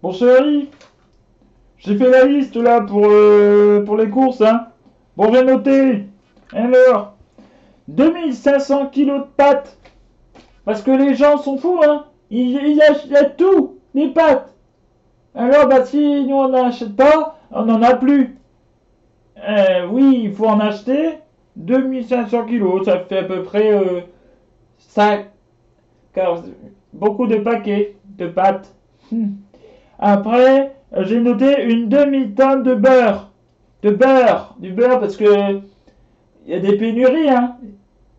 Bon chéri, j'ai fait la liste là pour les courses, hein. Bon, j'ai noté. Alors, 2500 kilos de pâtes. Parce que les gens sont fous, hein. Ils achètent tout, les pâtes. Alors, bah si nous on n'achète pas, on n'en a plus. Oui, il faut en acheter 2500 kilos. Ça fait à peu près 5, beaucoup de paquets de pâtes. Après, j'ai noté une demi-tonne de beurre. Du beurre parce que il y a des pénuries, hein.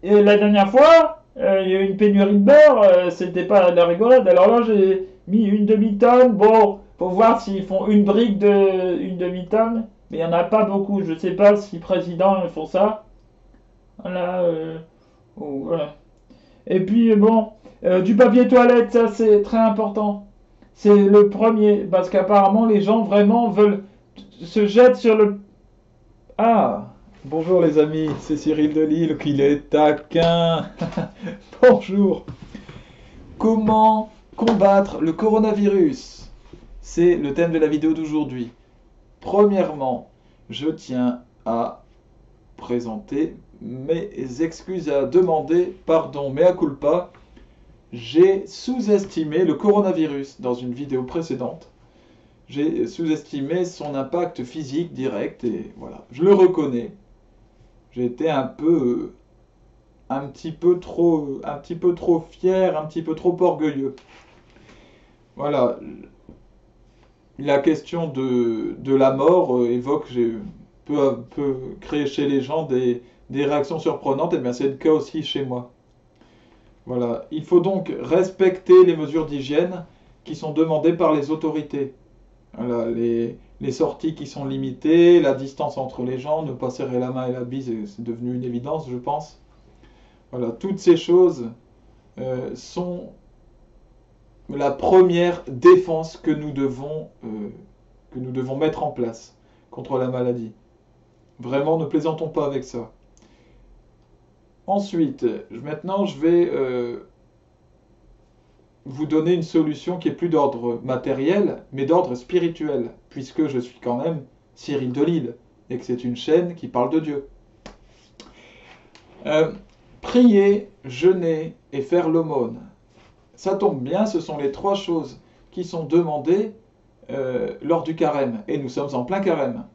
Et la dernière fois, il y a eu une pénurie de beurre, c'était pas de la rigolade. Alors là, j'ai mis une demi-tonne. Bon, faut voir s'ils font une brique de une demi-tonne, mais il y en a pas beaucoup. Je sais pas si président ils font ça. Voilà. Voilà. Et puis bon, du papier toilette, ça c'est très important. C'est le premier parce qu'apparemment les gens vraiment veulent se jettent sur le. Ah, bonjour les amis, c'est Cyril Delisle qu'il est taquin. Bonjour. Comment combattre le coronavirus? C'est le thème de la vidéo d'aujourd'hui. Premièrement, je tiens à présenter mes excuses, à demander pardon, mea culpa. J'ai sous-estimé le coronavirus dans une vidéo précédente. J'ai sous-estimé son impact physique direct et voilà, je le reconnais. J'ai été un petit peu trop fier, un petit peu trop orgueilleux. Voilà, la question de la mort évoque, peut créer chez les gens des réactions surprenantes, et bien c'est le cas aussi chez moi. Voilà, il faut donc respecter les mesures d'hygiène qui sont demandées par les autorités. Voilà, les sorties qui sont limitées, la distance entre les gens, ne pas serrer la main et la bise, c'est devenu une évidence, je pense. Voilà, toutes ces choses sont la première défense que nous devons mettre en place contre la maladie. Vraiment, ne plaisantons pas avec ça. Ensuite, maintenant, je vais vous donner une solution qui est plus d'ordre matériel, mais d'ordre spirituel, puisque je suis quand même Cyril Delisle, et que c'est une chaîne qui parle de Dieu. Prier, jeûner et faire l'aumône. Ça tombe bien, ce sont les trois choses qui sont demandées lors du carême, et nous sommes en plein carême.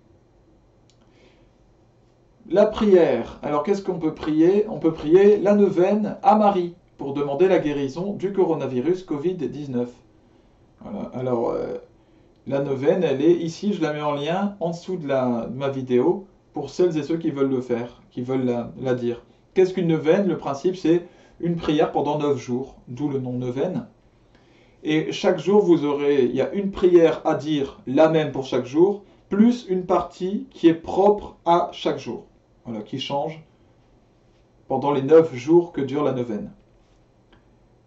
La prière, alors qu'est-ce qu'on peut prier? On peut prier la neuvaine à Marie, pour demander la guérison du coronavirus Covid-19. Voilà. Alors, la neuvaine, elle est ici, je la mets en lien en dessous de ma vidéo, pour celles et ceux qui veulent le faire, qui veulent la dire. Qu'est-ce qu'une neuvaine? Le principe, c'est une prière pendant 9 jours, d'où le nom neuvaine. Et chaque jour, il y a une prière à dire, la même pour chaque jour, plus une partie qui est propre à chaque jour. Voilà, qui change pendant les 9 jours que dure la neuvaine.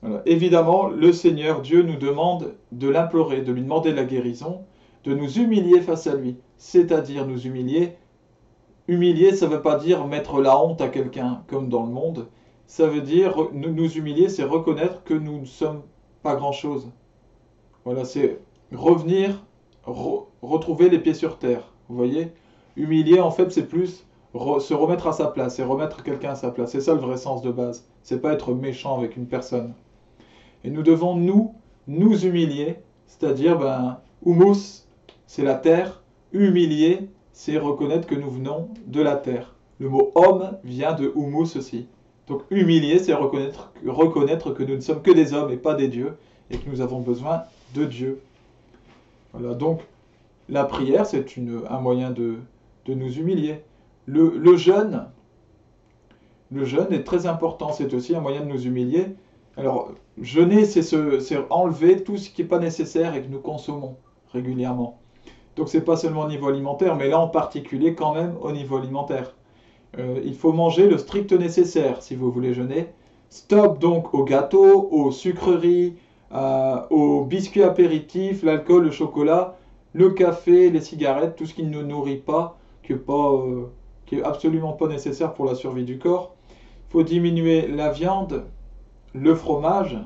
Voilà. Évidemment, le Seigneur Dieu nous demande de l'implorer, de lui demander la guérison, de nous humilier face à lui, c'est-à-dire nous humilier. Humilier, ça ne veut pas dire mettre la honte à quelqu'un comme dans le monde, ça veut dire nous humilier, c'est reconnaître que nous ne sommes pas grand-chose. Voilà, c'est revenir, retrouver les pieds sur terre, vous voyez. Humilier, en fait, c'est plus se remettre à sa place, c'est remettre quelqu'un à sa place, c'est ça le vrai sens de base, c'est pas être méchant avec une personne. Et nous devons nous humilier, c'est-à-dire, humus, c'est la terre, humilier, c'est reconnaître que nous venons de la terre. Le mot homme vient de humus aussi. Donc humilier, c'est reconnaître que nous ne sommes que des hommes et pas des dieux, et que nous avons besoin de Dieu. Voilà, donc la prière, c'est un moyen de nous humilier. Le jeûne est très important, c'est aussi un moyen de nous humilier. Alors, jeûner, c'est enlever tout ce qui n'est pas nécessaire et que nous consommons régulièrement. Donc, c'est pas seulement au niveau alimentaire, mais là en particulier quand même au niveau alimentaire. Il faut manger le strict nécessaire si vous voulez jeûner. Stop donc aux gâteaux, aux sucreries, aux biscuits apéritifs, l'alcool, le chocolat, le café, les cigarettes, tout ce qui ne nous nourrit pas, qui est absolument pas nécessaire pour la survie du corps. Il faut diminuer la viande, le fromage,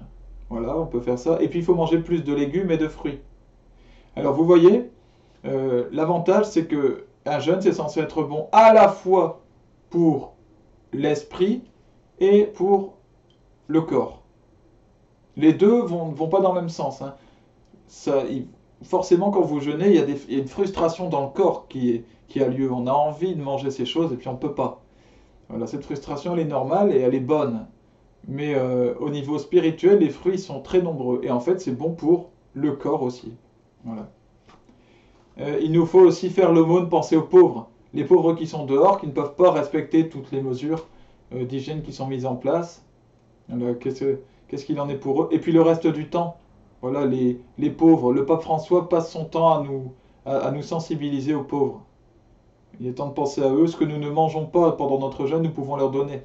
voilà, on peut faire ça. Et puis il faut manger plus de légumes et de fruits. Alors vous voyez, l'avantage c'est que un jeûne c'est censé être bon à la fois pour l'esprit et pour le corps. Les deux vont pas dans le même sens, hein. Forcément, quand vous jeûnez, il y a une frustration dans le corps qui a lieu. On a envie de manger ces choses et puis on ne peut pas. Voilà, cette frustration, elle est normale et elle est bonne. Mais au niveau spirituel, les fruits sont très nombreux. Et en fait, c'est bon pour le corps aussi. Voilà. Il nous faut aussi faire l'aumône, penser aux pauvres. Les pauvres qui sont dehors, qui ne peuvent pas respecter toutes les mesures d'hygiène qui sont mises en place. Qu'est-ce qu'il en est pour eux? Et puis le reste du temps, voilà, les pauvres. Le pape François passe son temps à nous sensibiliser aux pauvres. Il est temps de penser à eux. Ce que nous ne mangeons pas pendant notre jeûne, nous pouvons leur donner.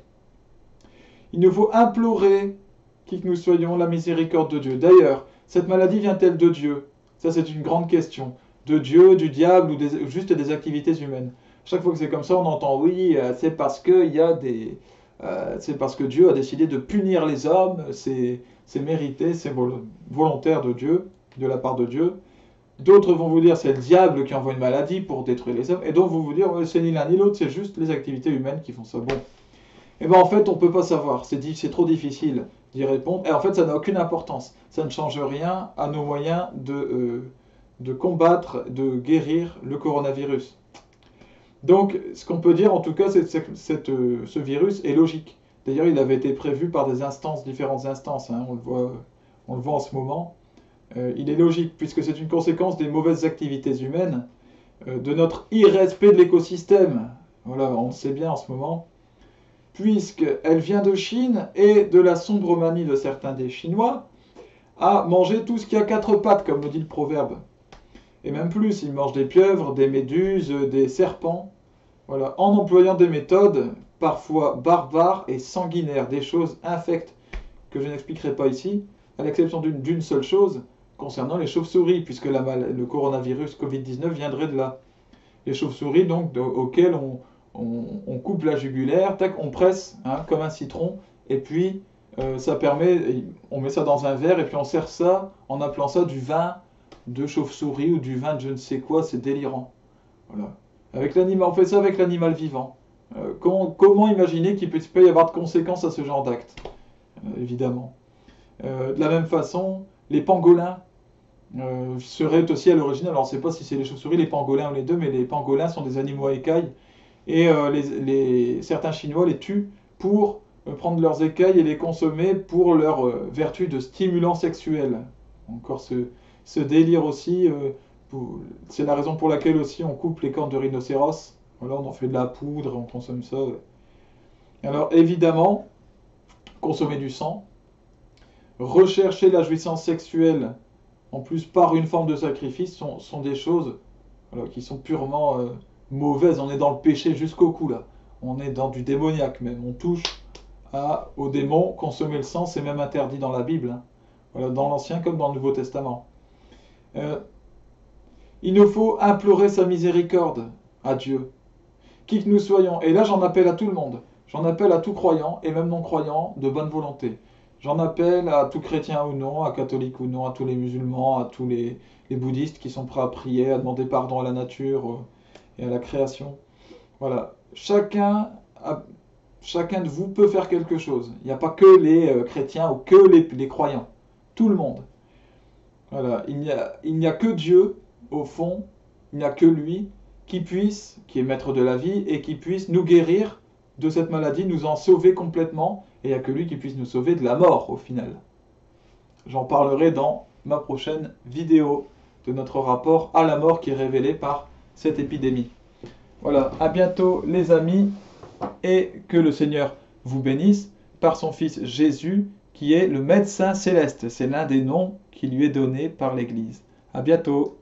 Il nous faut implorer, qui que nous soyons, la miséricorde de Dieu. D'ailleurs, cette maladie vient-elle de Dieu? Ça, c'est une grande question. De Dieu, du diable ou juste des activités humaines. Chaque fois que c'est comme ça, on entend oui, c'est parce que c'est parce que Dieu a décidé de punir les hommes, c'est mérité, c'est volontaire de Dieu, de la part de Dieu. D'autres vont vous dire c'est le diable qui envoie une maladie pour détruire les hommes, et d'autres vont vous dire c'est ni l'un ni l'autre, c'est juste les activités humaines qui font ça. Bon, et bien en fait on ne peut pas savoir, c'est trop difficile d'y répondre, et en fait ça n'a aucune importance, ça ne change rien à nos moyens de combattre, de guérir le coronavirus. Donc, ce qu'on peut dire en tout cas, c'est que ce virus est logique. D'ailleurs, il avait été prévu par des instances, différentes instances, hein, on le voit en ce moment. Il est logique, puisque c'est une conséquence des mauvaises activités humaines, de notre irrespect de l'écosystème. Voilà, on le sait bien en ce moment. Puisqu'elle vient de Chine et de la sombre manie de certains des Chinois à manger tout ce qui a quatre pattes, comme le dit le proverbe. Et même plus, ils mangent des pieuvres, des méduses, des serpents, voilà, en employant des méthodes parfois barbares et sanguinaires, des choses infectes que je n'expliquerai pas ici, à l'exception d'une seule chose, concernant les chauves-souris, puisque le coronavirus Covid-19 viendrait de là. Les chauves-souris, donc, auxquelles on coupe la jugulaire, tac, on presse, hein, comme un citron, et puis ça permet, on met ça dans un verre, et puis on sert ça en appelant ça du vin de chauve-souris ou du vin de je ne sais quoi, c'est délirant. Voilà. Avec l'animal, on fait ça avec l'animal vivant. Comment imaginer qu'il peut y avoir de conséquences à ce genre d'acte? Évidemment. De la même façon, les pangolins seraient aussi à l'origine, alors on ne sait pas si c'est les chauves-souris, les pangolins ou les deux, mais les pangolins sont des animaux à écailles, et certains Chinois les tuent pour prendre leurs écailles et les consommer pour leur vertu de stimulant sexuel. Encore ce délire aussi, c'est la raison pour laquelle aussi on coupe les cornes de rhinocéros. Voilà, on en fait de la poudre, on consomme ça. Alors évidemment, consommer du sang, rechercher la jouissance sexuelle, en plus par une forme de sacrifice, sont des choses qui sont purement mauvaises. On est dans le péché jusqu'au cou là. On est dans du démoniaque même. On touche au démon. Consommer le sang, c'est même interdit dans la Bible. Hein. Voilà, dans l'Ancien comme dans le Nouveau Testament. Il nous faut implorer sa miséricorde à Dieu, qui que nous soyons. Et là, j'en appelle à tout le monde. J'en appelle à tout croyant, et même non-croyant, de bonne volonté. J'en appelle à tout chrétien ou non, à catholique ou non, à tous les musulmans, à tous les bouddhistes qui sont prêts à prier, à demander pardon à la nature et à la création. Voilà. Chacun de vous peut faire quelque chose. Il n'y a pas que les chrétiens ou que les croyants. Tout le monde. Voilà, il n'y a que Dieu, au fond, il n'y a que lui qui est maître de la vie, et qui puisse nous guérir de cette maladie, nous en sauver complètement, et il n'y a que lui qui puisse nous sauver de la mort, au final. J'en parlerai dans ma prochaine vidéo de notre rapport à la mort qui est révélé par cette épidémie. Voilà, à bientôt les amis, et que le Seigneur vous bénisse par son Fils Jésus, qui est le médecin céleste. C'est l'un des noms qui lui est donné par l'Église. À bientôt.